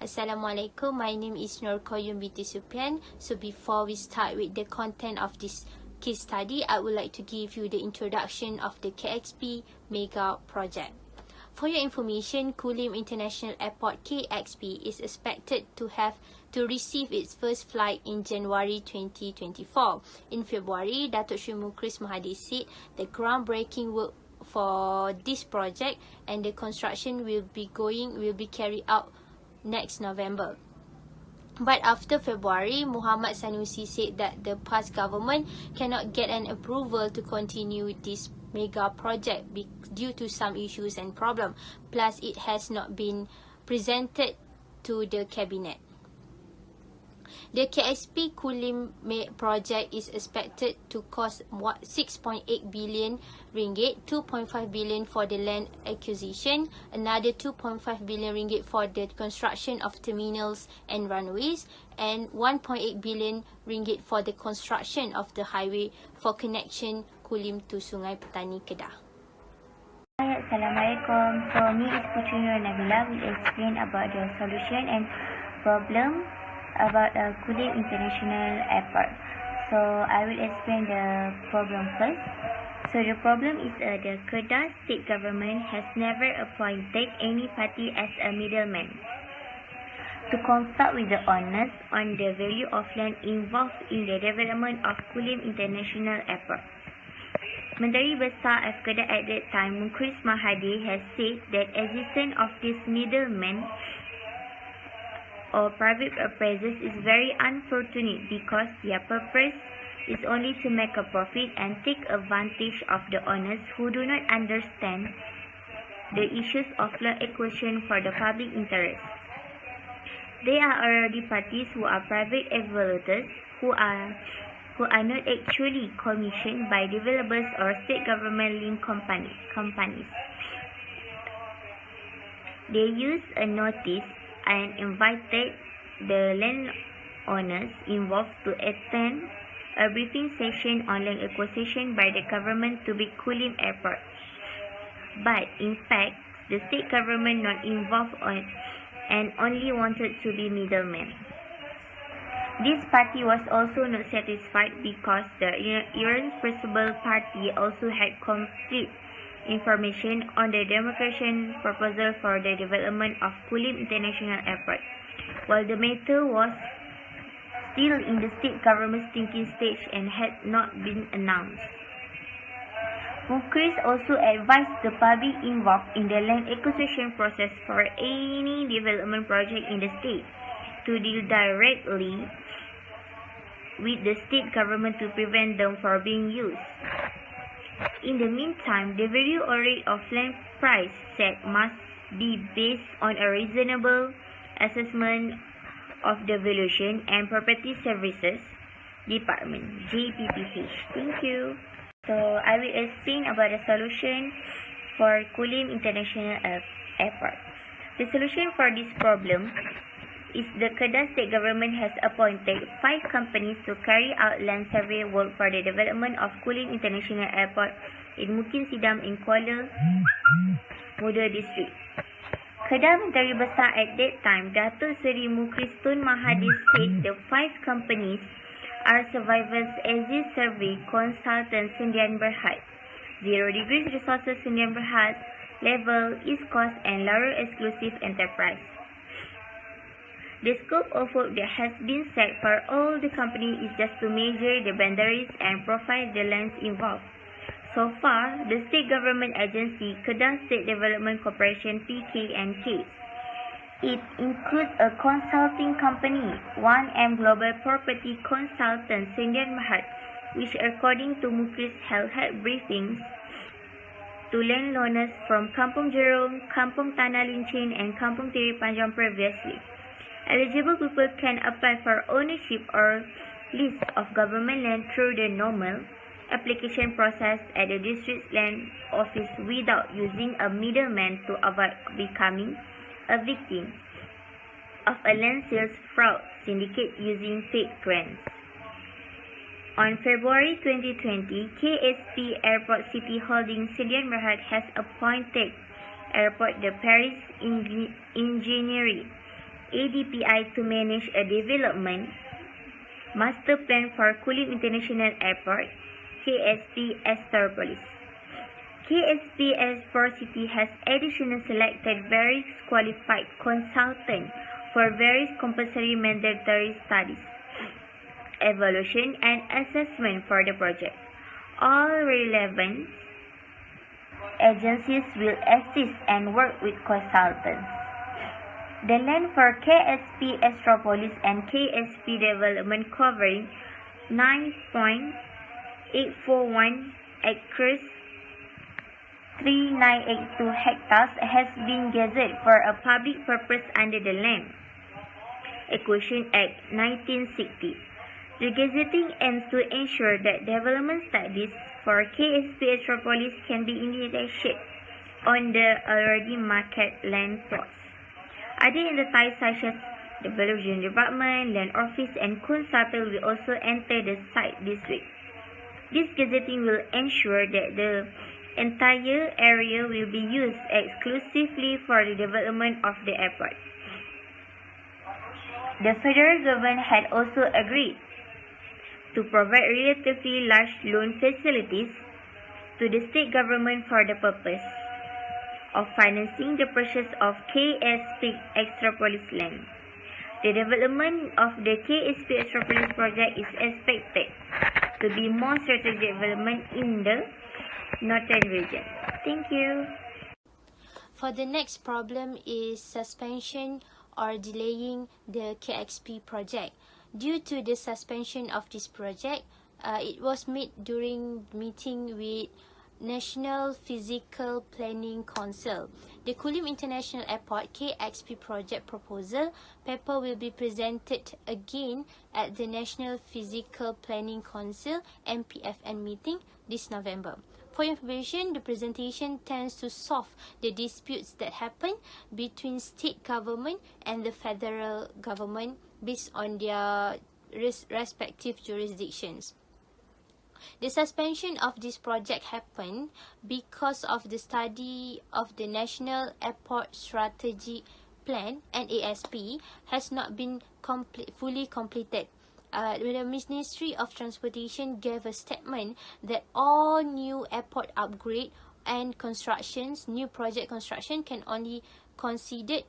Assalamualaikum, my name is QAYYUM binti SUPIAN. So before we start with the content of this case study, I would like to give you the introduction of the KXP Mega Project. For your information, Kulim International Airport KXP is expected to receive its first flight in January 2024. In February, Datuk Sri Mukris Mahathir said the groundbreaking work for this project and the construction will be carried out next November. But after February, Muhammad Sanusi said that the past government cannot get an approval to continue this mega project due to some issues and problems. Plus, it has not been presented to the cabinet. The KSP Kulim project is expected to cost 6.8 billion ringgit, 2.5 billion for the land acquisition, another 2.5 billion ringgit for the construction of terminals and runways, and 1.8 billion ringgit for the construction of the highway for connection Kulim to Sungai Petani, Kedah. Hi, Assalamualaikum. So, me is Puteri NABILA will explain about the solution and problem about Kulim International Airport. So I will explain the problem first. So the problem is the Kedah state government has never appointed any party as a middleman to consult with the owners on the value of land involved in the development of Kulim International Airport. Menteri Besar of Kedah at that time, Mukris Mahathir, has said that existence of this middleman or private appraisers is very unfortunate because their purpose is only to make a profit and take advantage of the owners who do not understand the issues of land acquisition for the public interest. They are already parties who are private evaluators who are not actually commissioned by developers or state government linked companies. They use a notice and invited the landowners involved to attend a briefing session on land acquisition by the government to be Kulim Airport. But in fact, the state government not involved and only wanted to be middlemen. This party was also not satisfied because the irresponsible party also had complete information on the demarcation proposal for the development of Kulim International Airport, while the matter was still in the state government's thinking stage and had not been announced. Mukris also advised the public involved in the land acquisition process for any development project in the state to deal directly with the state government to prevent them from being used. In the meantime, the value or rate of land price set must be based on a reasonable assessment of the Valuation and Property Services Department, JPPH. Thank you. So, I will explain about the solution for Kulim International Airport. The solution for this problem is the Kedah state government has appointed 5 companies to carry out land survey work for the development of Kulim International Airport in Mukim Sidam in Kuala Muda District. Kedah Menteri Besar at that time, Datuk Seri Mukris Tun Mahathir, said the 5 companies are Survivors Exit Survey Consultant Sendian Berhad, 0 Degrees Resources Sendian Berhad, Level, East Coast and Laurel Exclusive Enterprise. The scope of work that has been set for all the companies is just to measure the boundaries and profile the lands involved. So far, the state government agency, Kedah State Development Corporation (PKNK), it includes a consulting company, 1M Global Property Consultant Sendian Berhad, which according to Mukris held briefings to landowners from Kampung Jerung, Kampung Tanah Lincin and Kampung Tiri Panjang previously. Eligible people can apply for ownership or lease of government land through the normal application process at the district land office without using a middleman to avoid becoming a victim of a land sales fraud syndicate using fake grants. On February 2020, KSP Airport City Holdings Sendian Berhad has appointed Airport de Paris Engineering ADPI to manage a development master plan for Kulim International Airport, KSP Astropolis. KSP Astropolis has additionally selected various qualified consultants for various compulsory mandatory studies, evaluation and assessment for the project. All relevant agencies will assist and work with consultants. The land for KSP Astropolis and KSP development covering 9.841 acres 3982 hectares has been gazetted for a public purpose under the Land Acquisition Act 1960. The gazetting aims to ensure that development studies for KSP Astropolis can be initiated on the already market land plots. Other entities such as the Development Department, Land Office, and consultant will also enter the site this week. This gazetting will ensure that the entire area will be used exclusively for the development of the airport. The federal government had also agreed to provide relatively large loan facilities to the state government for the purpose of financing the purchase of KSP Astropolis land. The development of the KSP Astropolis project is expected to be more strategic development in the northern region. Thank you. For the next problem is suspension or delaying the KXP project. Due to the suspension of this project, it was made during meeting with National Physical Planning Council. The Kulim International Airport KXP project proposal paper will be presented again at the National Physical Planning Council NPFN meeting this November. For information, the presentation tends to solve the disputes that happen between state government and the federal government based on their respective jurisdictions. The suspension of this project happened because of the study of the National Airport Strategy Plan (NASP) has not been fully completed. The Ministry of Transportation gave a statement that all new airport upgrade and constructions, new project construction can only considered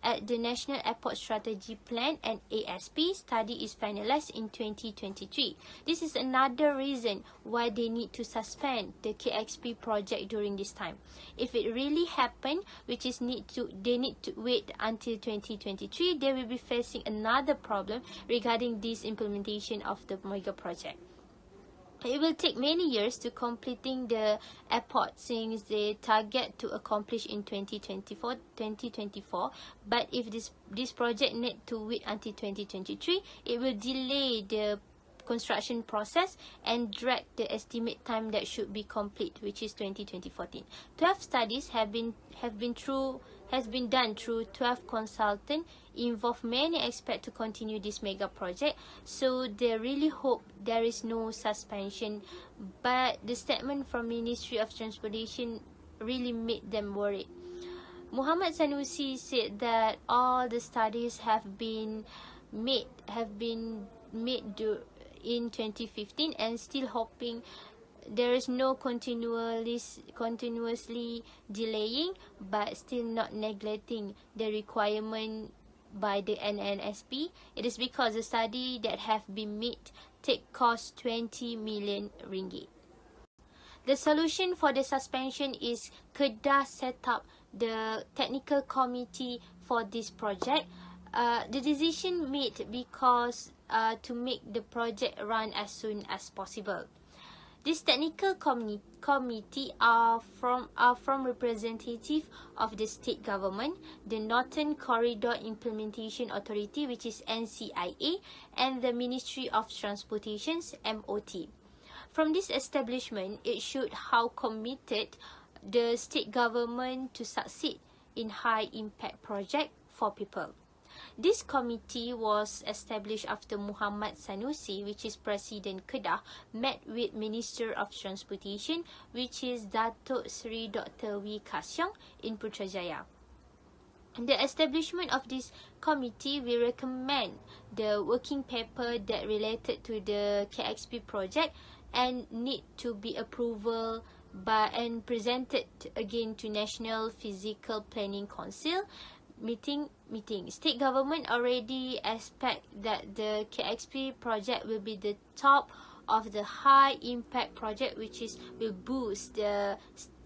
at the National Airport Strategy Plan and ASP study is finalized in 2023. This is another reason why they need to suspend the KXP project during this time. If it really happened, which is they need to wait until 2023, they will be facing another problem regarding this implementation of the mega project. It will take many years to completing the airport since they target to accomplish in 2024. But if this project need to wait until 2023, it will delay the construction process and drag the estimate time that should be complete, which is 2014. 12 studies have been done through 12 consultants involve many experts to continue this mega project, so they really hope there is no suspension, but the statement from Ministry of Transportation really made them worried. Muhammad Sanusi said that all the studies have been made in 2015 and still hoping there is no continuously delaying, but still not neglecting the requirement by the NNSP. It is because the study that have been made cost 20 million ringgit. The solution for the suspension is Kedah set up the technical committee for this project. The decision made because to make the project run as soon as possible. This technical committee are from representative of the state government, the Northern Corridor Implementation Authority, which is NCIA, and the Ministry of Transportation's MOT. From this establishment, it showed how committed the state government to succeed in high impact project for people. This committee was established after Muhammad Sanusi, which is President Kedah, met with Minister of Transportation, which is Datuk Seri Dr. Wee Ka Siong in Putrajaya. The establishment of this committee will recommend the working paper that related to the KXP project and need to be approval by and presented again to National Physical Planning Council meeting. State government already expect that the KXP project will be the top of the high impact project, which will boost the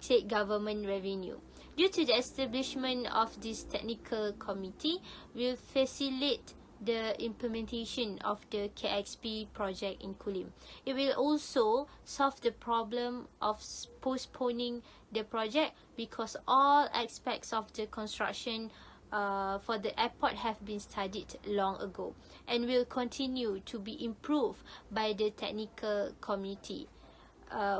state government revenue. Due to the establishment of this technical committee, will facilitate the implementation of the KXP project in Kulim. It will also solve the problem of postponing the project because all aspects of the construction for the airport have been studied long ago and will continue to be improved by the technical committee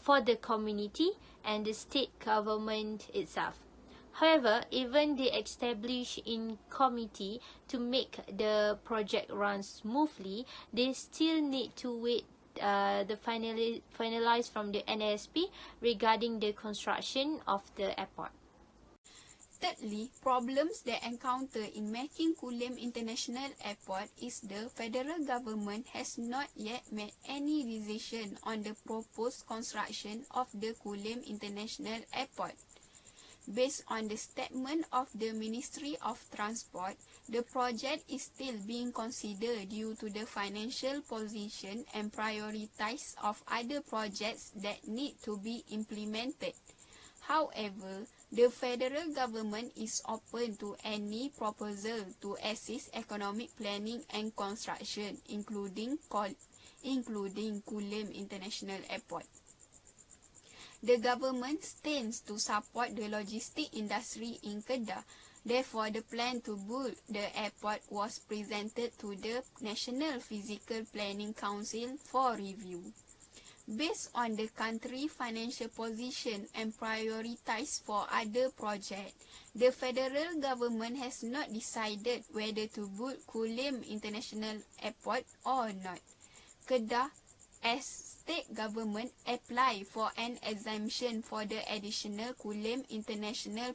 for the community and the state government itself. However, even they establish in committee to make the project run smoothly, they still need to wait the finalize from the NASP regarding the construction of the airport. Thirdly, problems they encounter in making Kulim International Airport is the federal government has not yet made any decision on the proposed construction of the Kulim International Airport. Based on the statement of the Ministry of Transport, the project is still being considered due to the financial position and priorities of other projects that need to be implemented. However, the federal government is open to any proposal to assist economic planning and construction, including Kulim International Airport. The government stands to support the logistic industry in Kedah. Therefore, the plan to build the airport was presented to the National Physical Planning Council for review. Based on the country financial position and priorities for other projects, the federal government has not decided whether to build Kulim International Airport or not. Kedah, as state government, apply for an exemption for the additional Kulim International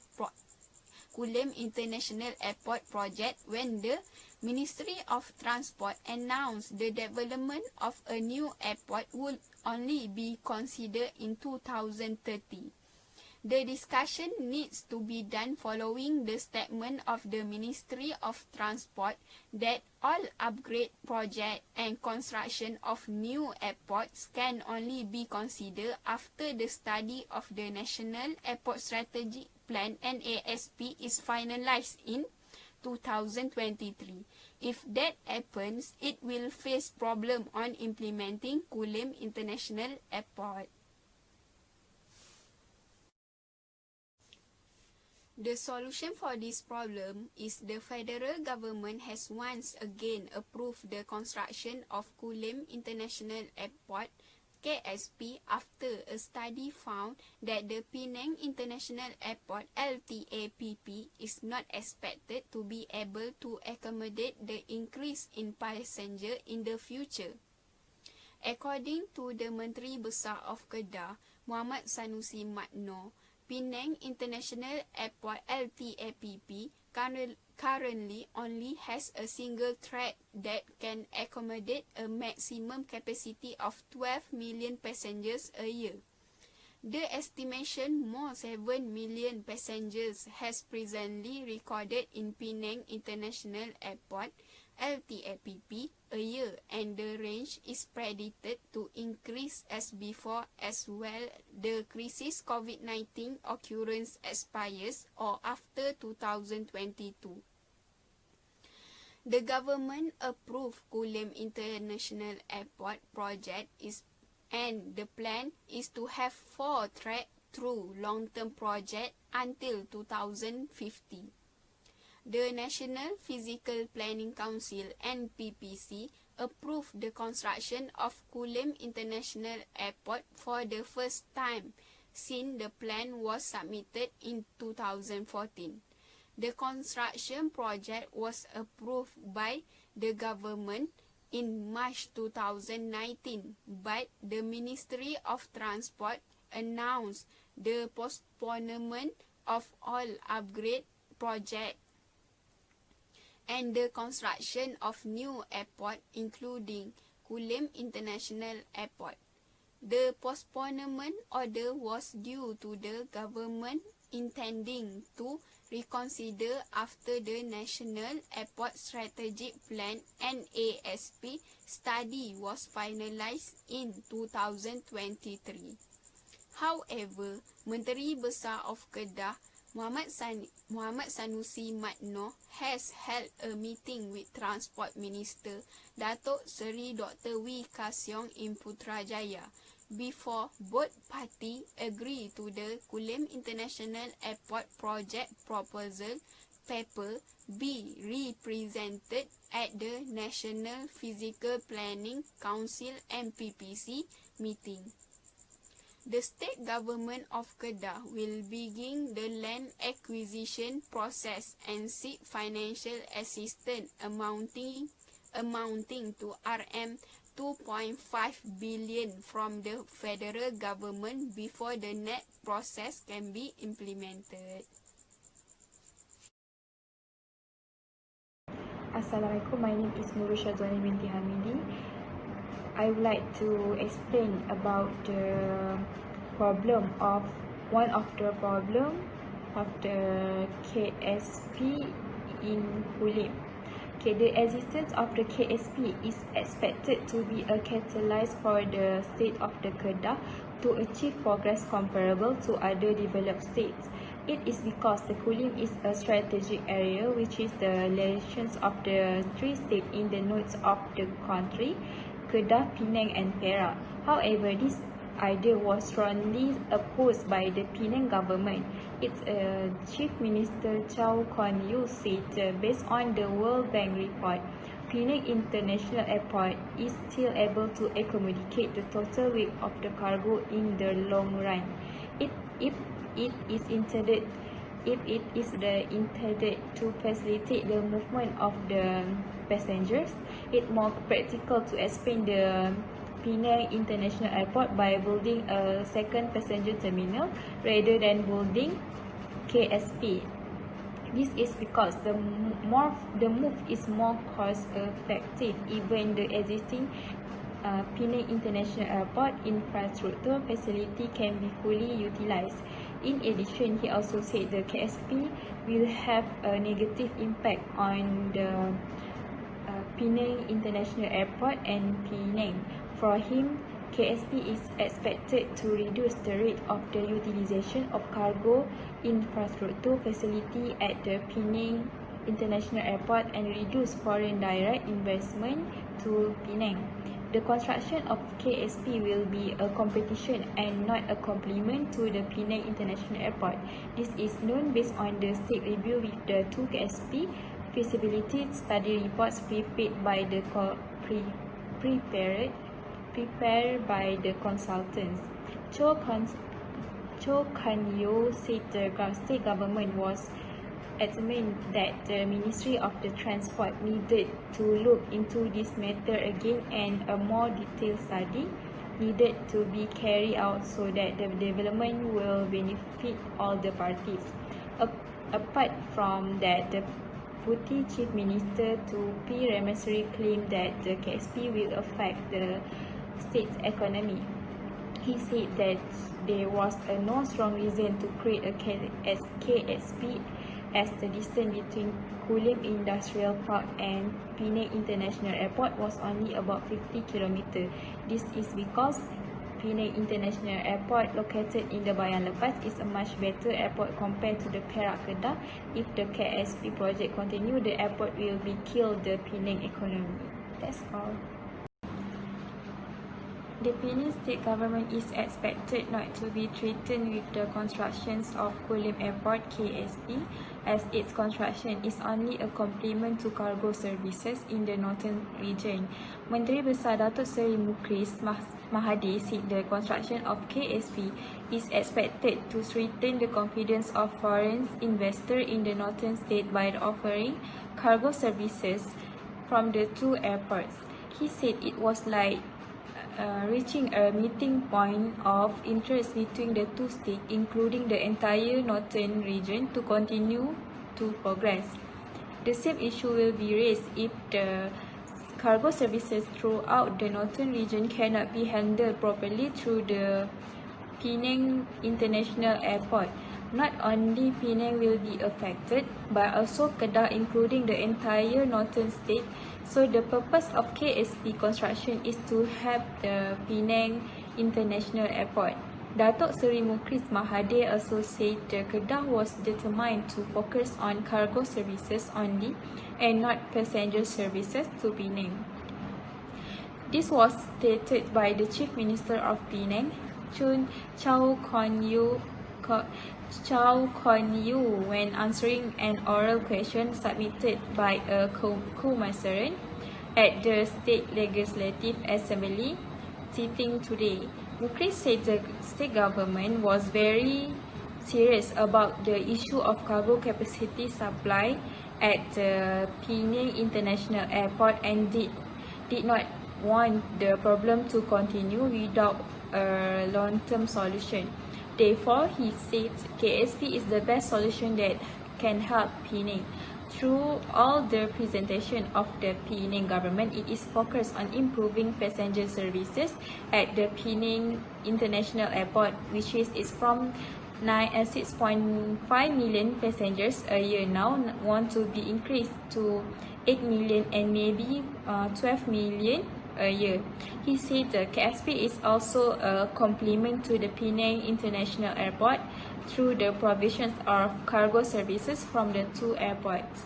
Airport project when the Ministry of Transport announced the development of a new airport would only be considered in 2030. The discussion needs to be done following the statement of the Ministry of Transport that all upgrade project and construction of new airports can only be considered after the study of the National Airport Strategic Plan NASP is finalized in 2023. If that happens, it will face problem on implementing Kulim International Airport. The solution for this problem is the federal government has once again approved the construction of Kulim International Airport KSP after a study found that the Penang International Airport LTAPP is not expected to be able to accommodate the increase in passenger in the future. According to the Menteri Besar of Kedah, Muhammad Sanusi Madnor, Penang International Airport LTAPP currently only has a single track that can accommodate a maximum capacity of 12 million passengers a year. The estimation more 7 million passengers has presently recorded in Penang International Airport LTAPP a year, and the range is predicted to increase as before as well the crisis COVID-19 occurrence expires or after 2022. The government approved Kulim International Airport project and the plan is to have 4 track through long-term project until 2050. The National Physical Planning Council (NPPC) approved the construction of Kulim International Airport for the first time since the plan was submitted in 2014. The construction project was approved by the government in March 2019, but the Ministry of Transport announced the postponement of all upgrade projects and the construction of new airport including Kulim International Airport. The postponement order was due to the government intending to reconsider after the National Airport Strategic Plan (NASP) study was finalized in 2023. However, Menteri Besar of Kedah Muhammad Sanusi Madno has held a meeting with Transport Minister Datuk Seri Dr. Wee Ka Siong in Putrajaya before both parties agree to the Kulim International Airport Project Proposal paper be represented at the National Physical Planning Council (NPPC) meeting. The state government of Kedah will begin the land acquisition process and seek financial assistance amounting to RM2.5 billion from the federal government before the net process can be implemented. Assalamualaikum, my name is NURUL SYAZWANI binti HAMIDI. I would like to explain about the one of the problem of the KSP in Kulim. Okay, the existence of the KSP is expected to be a catalyst for the state of the Kedah to achieve progress comparable to other developed states. It is because the Kulim is a strategic area which is the relations of the three states in the north of the country, Kedah, Penang and Perak. However, this idea was strongly opposed by the Penang government. Its Chief Minister Chow Kon Yew said, based on the World Bank report, Penang International Airport is still able to accommodate the total weight of the cargo in the long run. If it is intended to facilitate the movement of the passengers, it's more practical to expand the Penang International Airport by building a second passenger terminal rather than building KSP. This is because the move is more cost effective. Even the existing Penang International Airport infrastructure facility can be fully utilized. In addition, he also said the KSP will have a negative impact on the Penang International Airport and Penang. For him, KSP is expected to reduce the rate of the utilization of cargo infrastructure facility at the Penang International Airport and reduce foreign direct investment to Penang. The construction of KSP will be a competition and not a complement to the Penang International Airport. This is known based on the state review with the two KSP feasibility study reports prepared by the prepared by the consultants. Chow Kon Yew said the state government was adamant that the Ministry of the Transport needed to look into this matter again and a more detailed study needed to be carried out so that the development will benefit all the parties. Apart from that, the Deputy Chief Minister to P. Ramasri claimed that the KSP will affect the state's economy. He said that there was no strong reason to create a KSP as the distance between Kulim Industrial Park and Penang International Airport was only about 50 km. This is because Penang International Airport located in the Bayan Lepas is a much better airport compared to the Perak Kedah. If the KSP project continue, the airport will be kill the Penang economy. That's all. The Penang state government is expected not to be threatened with the constructions of Kulim Airport KSP as its construction is only a complement to cargo services in the northern region. Menteri Besar Datuk Seri Mukris Mahathir said the construction of KSP is expected to strengthen the confidence of foreign investors in the northern state by offering cargo services from the two airports. He said it was like reaching a meeting point of interest between the two states, including the entire northern region, to continue to progress. The same issue will be raised if the cargo services throughout the northern region cannot be handled properly through the Penang International Airport. Not only Penang will be affected, but also Kedah, including the entire northern state. So the purpose of KSP construction is to help the Penang International Airport. Datuk Seri Mukris Mahathir also said the Kedah was determined to focus on cargo services only and not passenger services to Penang. This was stated by the Chief Minister of Penang, Chow Kon Yu, when answering an oral question submitted by a Kumasaran at the State Legislative Assembly sitting today. Mukris said the state government was very serious about the issue of cargo capacity supply at the Penang International Airport and did not want the problem to continue without a long-term solution. Therefore, he said KSP is the best solution that can help Penang. Through all the presentation of the Penang government, it is focused on improving passenger services at the Penang International Airport, which is from 6.5 million passengers a year now, want to be increased to 8 million and maybe 12 million a year. He said the KSP is also a complement to the Penang International Airport through the provisions of cargo services from the two airports.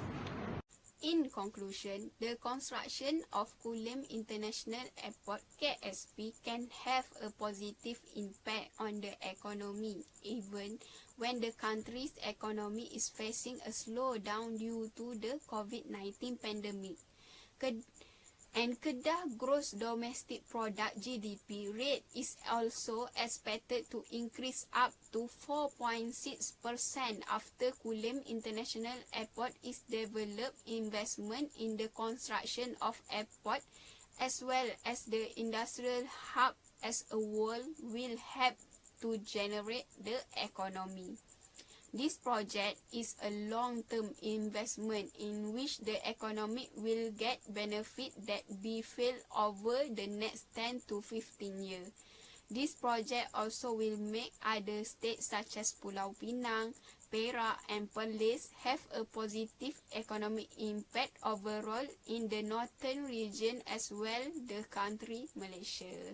In conclusion, the construction of Kulim International Airport KSP can have a positive impact on the economy, even when the country's economy is facing a slowdown due to the COVID-19 pandemic. And Kedah gross domestic product GDP rate is also expected to increase up to 4.6% after Kulim International Airport is developed. Investment in the construction of airport as well as the industrial hub as a whole will help to generate the economy. This project is a long-term investment in which the economy will get benefit that be felt over the next 10 to 15 years. This project also will make other states such as Pulau Pinang, Perak and Perlis have a positive economic impact overall in the northern region as well the country Malaysia.